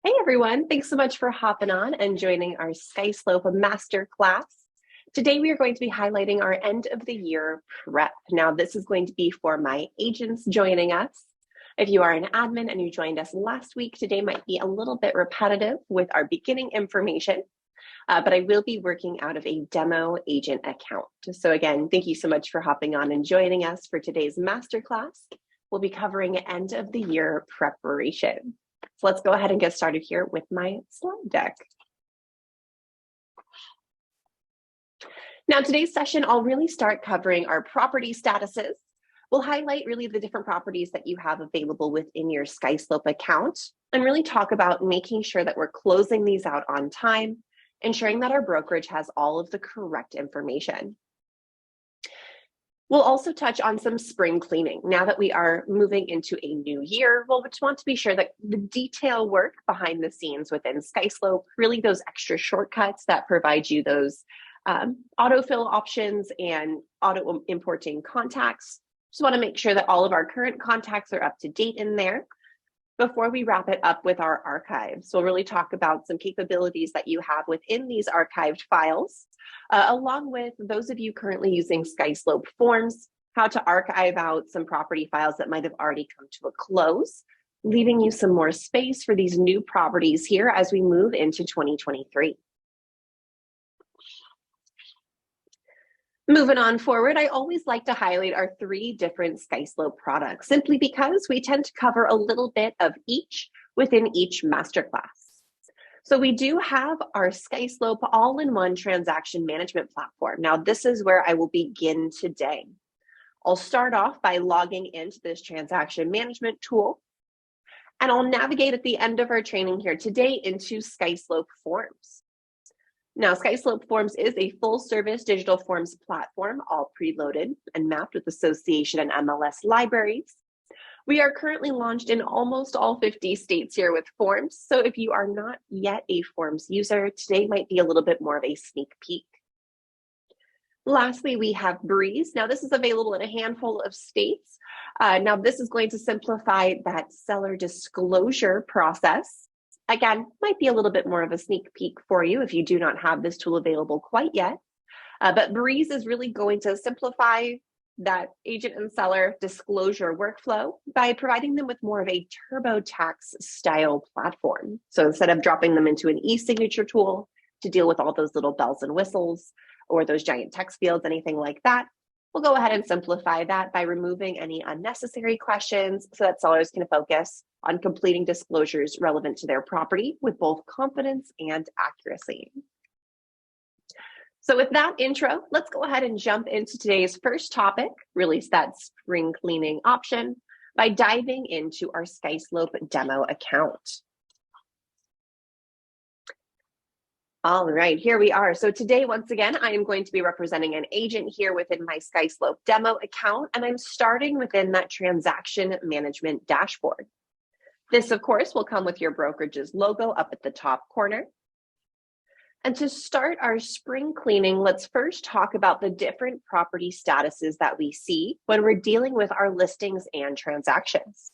Hey everyone, thanks so much for hopping on and joining our SkySlope Masterclass. Today we are going to be highlighting our end of the year prep. Now this is going to be for my agents joining us. If you are an admin and you joined us last week, today might be a little bit repetitive with our beginning information, but I will be working out of a demo agent account. So again, thank you so much for hopping on and joining us for today's masterclass. We'll be covering end of the year preparation. So let's go ahead and get started here with my slide deck. Now today's session, I'll really start covering our property statuses. We'll highlight really the different properties that you have available within your SkySlope account and really talk about making sure that we're closing these out on time, ensuring that our brokerage has all of the correct information. We'll also touch on some spring cleaning. Now that we are moving into a new year, we'll just want to be sure that the detail work behind the scenes within SkySlope, really those extra shortcuts that provide you those autofill options and auto importing contacts. Just want to make sure that all of our current contacts are up to date in there before we wrap it up with our archives. So we'll really talk about some capabilities that you have within these archived files, along with those of you currently using SkySlope forms, how to archive out some property files that might have already come to a close, leaving you some more space for these new properties here as we move into 2023. Moving on forward, I always like to highlight our 3 different SkySlope products, simply because we tend to cover a little bit of each within each masterclass. So we do have our SkySlope all-in-one transaction management platform. Now this is where I will begin today. I'll start off by logging into this transaction management tool, and I'll navigate at the end of our training here today into SkySlope Forms. Now, SkySlope Forms is a full-service digital forms platform, all preloaded and mapped with association and MLS libraries. We are currently launched in almost all 50 states here with Forms, so if you are not yet a Forms user, today might be a little bit more of a sneak peek. Lastly, we have Breeze. Now, this is available in a handful of states. Now, this is going to simplify that seller disclosure process. Again, might be a little bit more of a sneak peek for you if you do not have this tool available quite yet. But Breeze is really going to simplify that agent and seller disclosure workflow by providing them with more of a TurboTax style platform. So instead of dropping them into an e-signature tool to deal with all those little bells and whistles or those giant text fields, anything like that, we'll go ahead and simplify that by removing any unnecessary questions so that sellers can focus on completing disclosures relevant to their property with both confidence and accuracy. So with that intro, let's go ahead and jump into today's first topic, release that spring cleaning option, by diving into our SkySlope demo account. All right, here we are. So today, once again, I am going to be representing an agent here within my SkySlope demo account, and I'm starting within that transaction management dashboard. This, of course, will come with your brokerage's logo up at the top corner. And to start our spring cleaning, let's first talk about the different property statuses that we see when we're dealing with our listings and transactions.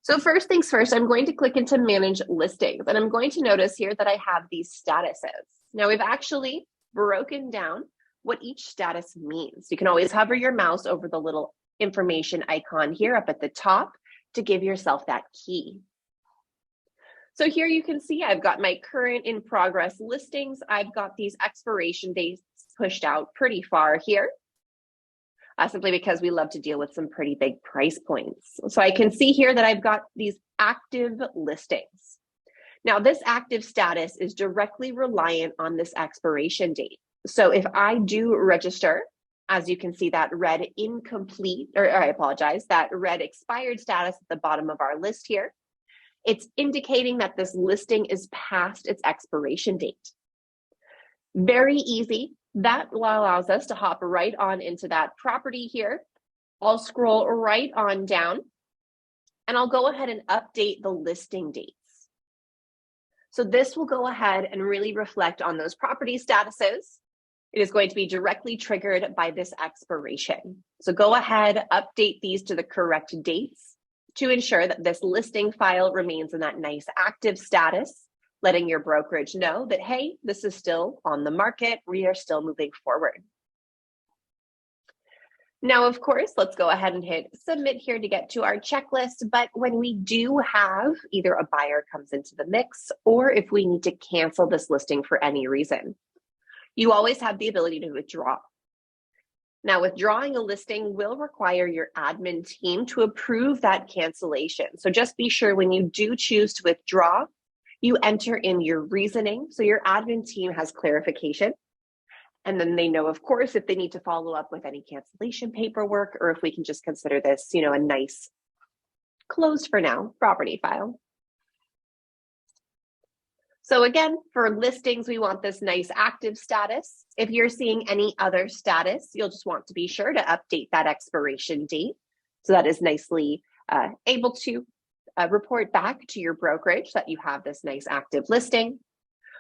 So first things first, I'm going to click into Manage Listings, and I'm going to notice here that I have these statuses. Now we've actually broken down what each status means. You can always hover your mouse over the little information icon here up at the top to give yourself that key. So here you can see I've got my current in progress listings. I've got these expiration dates pushed out pretty far here, simply because we love to deal with some pretty big price points. So I can see here that I've got these active listings. Now this active status is directly reliant on this expiration date. So if I do register, as you can see that red incomplete, or I apologize, that red expired status at the bottom of our list here, it's indicating that this listing is past its expiration date. Very easy. That allows us to hop right on into that property here. I'll scroll right on down and I'll go ahead and update the listing dates. So this will go ahead and really reflect on those property statuses. It is going to be directly triggered by this expiration. So go ahead, update these to the correct dates. to ensure that this listing file remains in that nice active status, letting your brokerage know that, hey, this is still on the market. We are still moving forward. Now, of course, let's go ahead and hit submit here to get to our checklist. But when we do have either a buyer comes into the mix or if we need to cancel this listing for any reason, you always have the ability to withdraw. Now, withdrawing a listing will require your admin team to approve that cancellation. So just be sure when you do choose to withdraw, you enter in your reasoning so your admin team has clarification. And then they know, of course, if they need to follow up with any cancellation paperwork or if we can just consider this, a nice closed for now property file. So again, for listings, we want this nice active status. If you're seeing any other status, you'll just want to be sure to update that expiration date. So that is nicely able to report back to your brokerage that you have this nice active listing.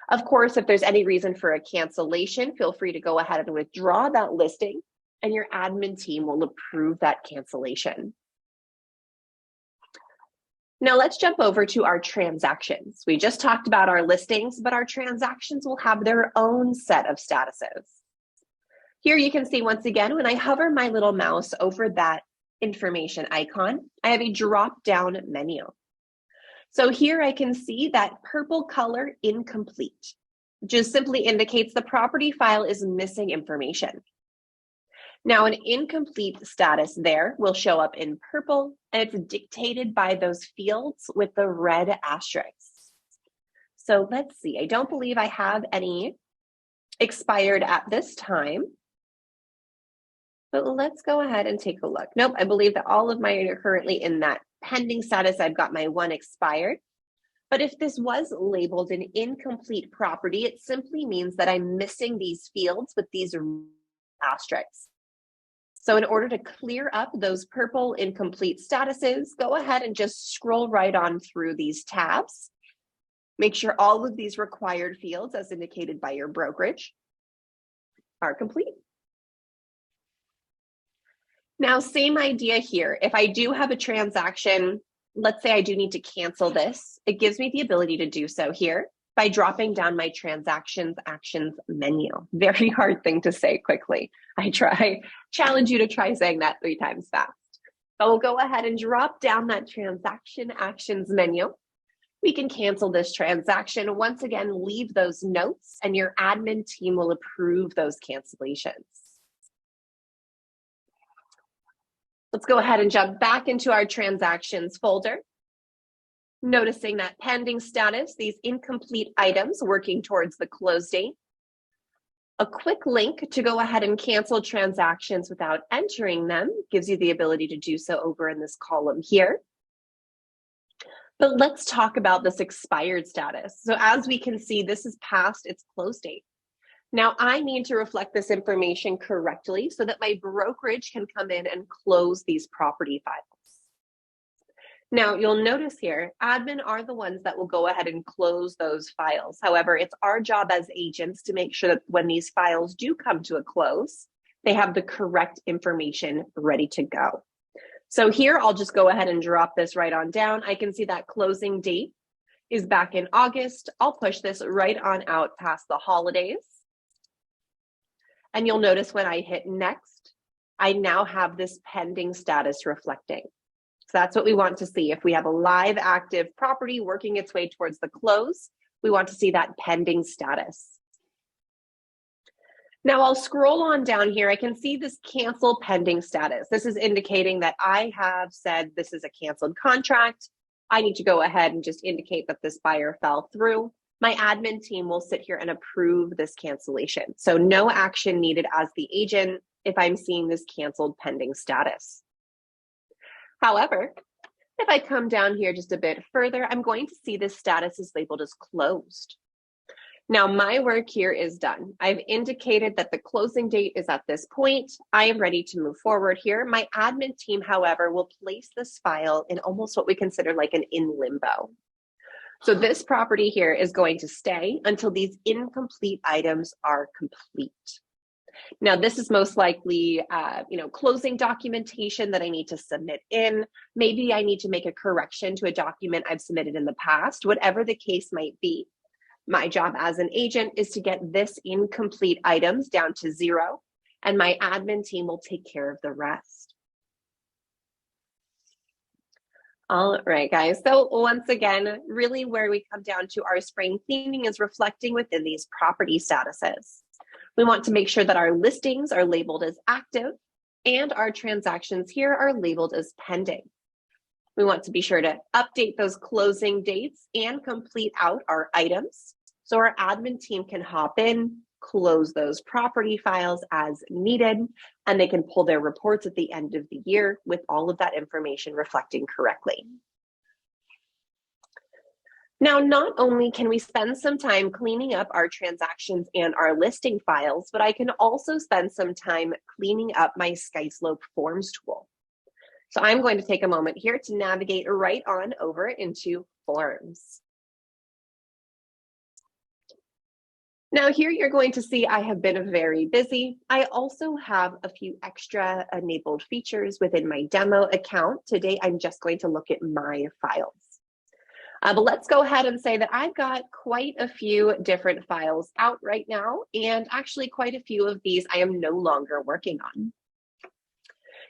Of course, if there's any reason for a cancellation, feel free to go ahead and withdraw that listing and your admin team will approve that cancellation. Now let's jump over to our transactions. We just talked about our listings, but our transactions will have their own set of statuses. Here you can see once again, when I hover my little mouse over that information icon, I have a drop-down menu. So here I can see that purple color incomplete, which just simply indicates the property file is missing information. Now, an incomplete status there will show up in purple, and it's dictated by those fields with the red asterisks. So let's see, I don't believe I have any expired at this time, but let's go ahead and take a look. Nope, I believe that all of mine are currently in that pending status. I've got my one expired. But if this was labeled an incomplete property, it simply means that I'm missing these fields with these asterisks. So in order to clear up those purple incomplete statuses, go ahead and just scroll right on through these tabs. Make sure all of these required fields, as indicated by your brokerage, are complete. Now, same idea here. If I do have a transaction, let's say I do need to cancel this, it gives me the ability to do so here by dropping down my transactions actions menu. Very hard thing to say quickly. I challenge you to try saying that 3 times fast. But we'll go ahead and drop down that transaction actions menu. We can cancel this transaction. Once again, leave those notes and your admin team will approve those cancellations. Let's go ahead and jump back into our transactions folder. Noticing that pending status, these incomplete items working towards the close date. A quick link to go ahead and cancel transactions without entering them gives you the ability to do so over in this column here. But let's talk about this expired status. So as we can see, this is past its close date. Now I need to reflect this information correctly so that my brokerage can come in and close these property files. Now you'll notice here, admin are the ones that will go ahead and close those files. However, it's our job as agents to make sure that when these files do come to a close, they have the correct information ready to go. So here, I'll just go ahead and drop this right on down. I can see that closing date is back in August. I'll push this right on out past the holidays. And you'll notice when I hit next, I now have this pending status reflecting. So that's what we want to see. If we have a live active property working its way towards the close, we want to see that pending status. Now I'll scroll on down here. I can see this cancel pending status. This is indicating that I have said this is a canceled contract. I need to go ahead and just indicate that this buyer fell through. My admin team will sit here and approve this cancellation. So no action needed as the agent if I'm seeing this canceled pending status. However, if I come down here just a bit further, I'm going to see this status is labeled as closed. Now my work here is done. I've indicated that the closing date is at this point. I am ready to move forward here. My admin team, however, will place this file in almost what we consider like an in limbo. So this property here is going to stay until these incomplete items are complete. Now, this is most likely, closing documentation that I need to submit in. Maybe I need to make a correction to a document I've submitted in the past, whatever the case might be. My job as an agent is to get this incomplete items down to 0, and my admin team will take care of the rest. All right, guys. So once again, really where we come down to our spring cleaning is reflecting within these property statuses. We want to make sure that our listings are labeled as active and our transactions here are labeled as pending. We want to be sure to update those closing dates and complete out our items so our admin team can hop in, close those property files as needed, and they can pull their reports at the end of the year with all of that information reflecting correctly. Now, not only can we spend some time cleaning up our transactions and our listing files, but I can also spend some time cleaning up my SkySlope Forms tool. So I'm going to take a moment here to navigate right on over into Forms. Now here you're going to see I have been very busy. I also have a few extra enabled features within my demo account. Today I'm just going to look at my files. But let's go ahead and say that I've got quite a few different files out right now, and actually quite a few of these I am no longer working on.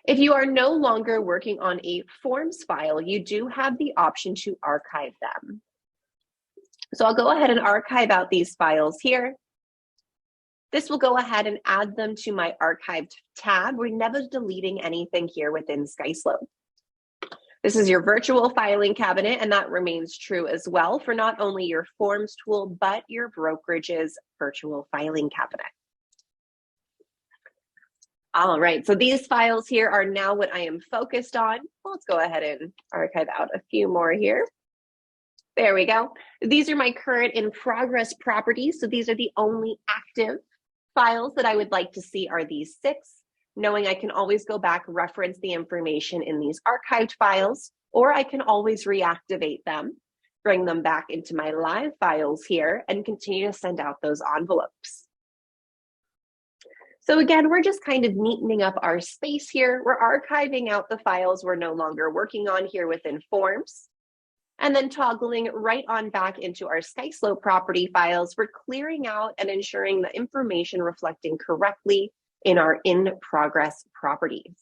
If you are no longer working on a Forms file, you do have the option to archive them. So I'll go ahead and archive out these files here. This will go ahead and add them to my archived tab. We're never deleting anything here within SkySlope. This is your virtual filing cabinet, and that remains true as well for not only your Forms tool, but your brokerage's virtual filing cabinet. All right, so these files here are now what I am focused on. Let's go ahead and archive out a few more here. There we go. These are my current in progress properties. So these are the only active files that I would like to see are these 6, knowing I can always go back, reference the information in these archived files, or I can always reactivate them, bring them back into my live files here, and continue to send out those envelopes. So again, we're just kind of neatening up our space here. We're archiving out the files we're no longer working on here within Forms, and then toggling right on back into our SkySlope property files. We're clearing out and ensuring the information reflecting correctly in our in-progress properties.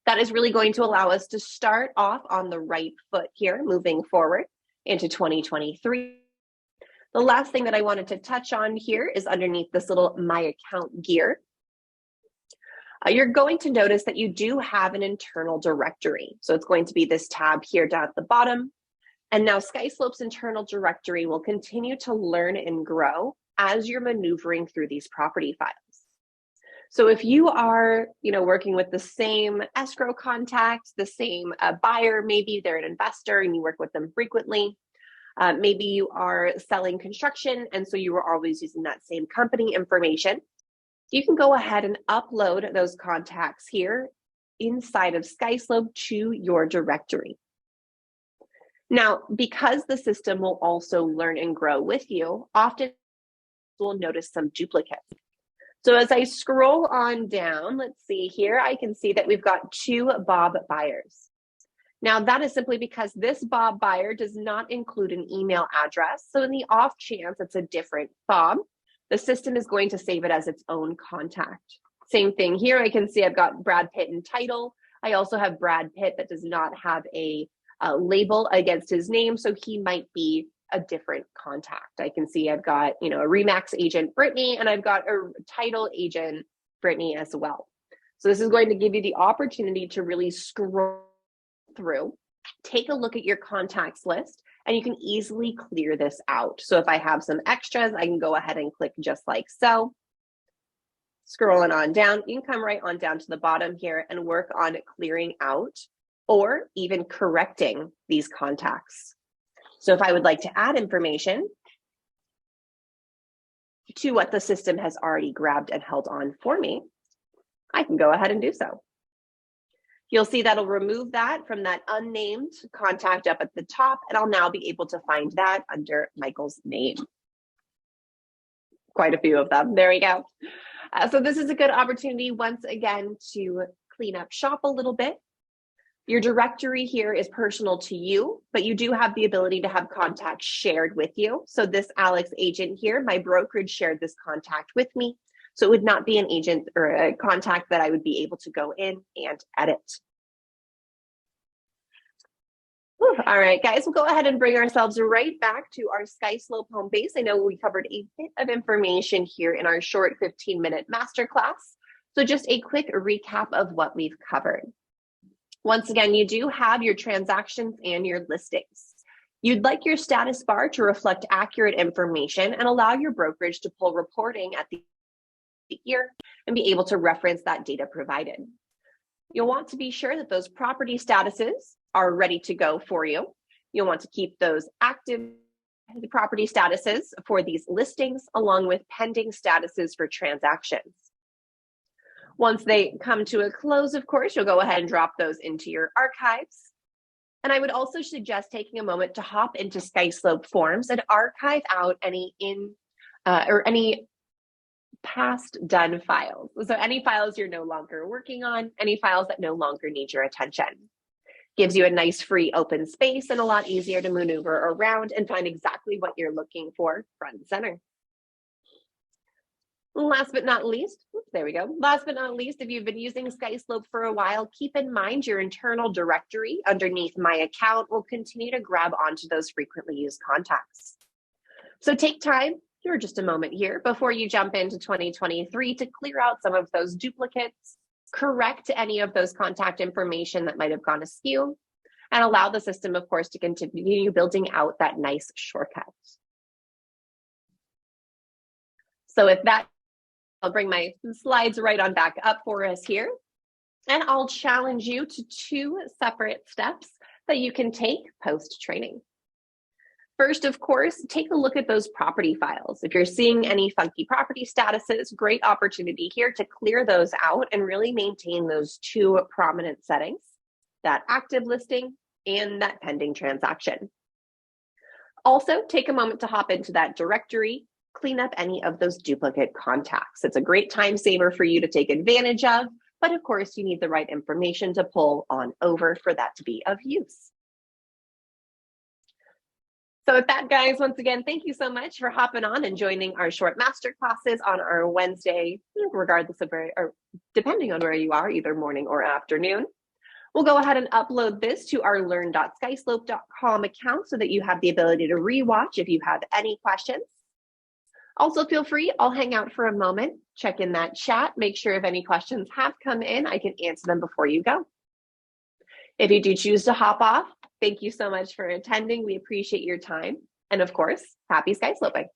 That is really going to allow us to start off on the right foot here, moving forward into 2023. The last thing that I wanted to touch on here is underneath this little My Account gear. You're going to notice that you do have an internal directory. So it's going to be this tab here down at the bottom. And now SkySlope's internal directory will continue to learn and grow as you're maneuvering through these property files. So if you are, working with the same escrow contact, the same buyer, maybe they're an investor and you work with them frequently. Maybe you are selling construction, and so you were always using that same company information. You can go ahead and upload those contacts here inside of SkySlope to your directory. Now, because the system will also learn and grow with you, often you'll notice some duplicates. So as I scroll on down, let's see here, I can see that we've got 2 Bob buyers. Now that is simply because this Bob buyer does not include an email address. So in the off chance it's a different Bob, the system is going to save it as its own contact. Same thing here, I can see I've got Brad Pitt in title. I also have Brad Pitt that does not have a label against his name, so he might be a different contact. I can see I've got, a Remax agent, Brittany, and I've got a title agent, Brittany, as well. So this is going to give you the opportunity to really scroll through, take a look at your contacts list, and you can easily clear this out. So if I have some extras, I can go ahead and click just like so. Scrolling on down, you can come right on down to the bottom here and work on clearing out or even correcting these contacts. So if I would like to add information to what the system has already grabbed and held on for me, I can go ahead and do so. You'll see that'll remove that from that unnamed contact up at the top, and I'll now be able to find that under Michael's name. Quite a few of them. There we go. So this is a good opportunity once again to clean up shop a little bit. Your directory here is personal to you, but you do have the ability to have contacts shared with you. So this Alex agent here, my brokerage shared this contact with me. So it would not be an agent or a contact that I would be able to go in and edit. Whew. All right, guys, we'll go ahead and bring ourselves right back to our SkySlope home base. I know we covered a bit of information here in our short 15-minute masterclass. So just a quick recap of what we've covered. Once again, you do have your transactions and your listings. You'd like your status bar to reflect accurate information and allow your brokerage to pull reporting at the year and be able to reference that data provided. You'll want to be sure that those property statuses are ready to go for you. You'll want to keep those active property statuses for these listings along with pending statuses for transactions. Once they come to a close, of course, you'll go ahead and drop those into your archives. And I would also suggest taking a moment to hop into SkySlope forms and archive out any any past done files. So any files you're no longer working on, any files that no longer need your attention. Gives you a nice free open space and a lot easier to maneuver around and find exactly what you're looking for front and center. Last but not least, there we go. Last but not least, if you've been using SkySlope for a while, keep in mind your internal directory underneath My Account will continue to grab onto those frequently used contacts. So take time, for just a moment here, before you jump into 2023 to clear out some of those duplicates, correct any of those contact information that might have gone askew, and allow the system, of course, to continue building out that nice shortcut. So with that, I'll bring my slides right on back up for us here, and I'll challenge you to 2 separate steps that you can take post-training. First, of course, take a look at those property files. If you're seeing any funky property statuses, great opportunity here to clear those out and really maintain those 2 prominent settings, that active listing and that pending transaction. Also, take a moment to hop into that directory, clean up any of those duplicate contacts. It's a great time saver for you to take advantage of, but of course you need the right information to pull on over for that to be of use. So with that, guys, once again, thank you so much for hopping on and joining our short master classes on our Wednesday, regardless of where, or depending on where you are, either morning or afternoon. We'll go ahead and upload this to our learn.skyslope.com account so that you have the ability to rewatch if you have any questions. Also, feel free, I'll hang out for a moment, check in that chat, make sure if any questions have come in, I can answer them before you go. If you do choose to hop off, thank you so much for attending. We appreciate your time. And of course, happy sky sloping.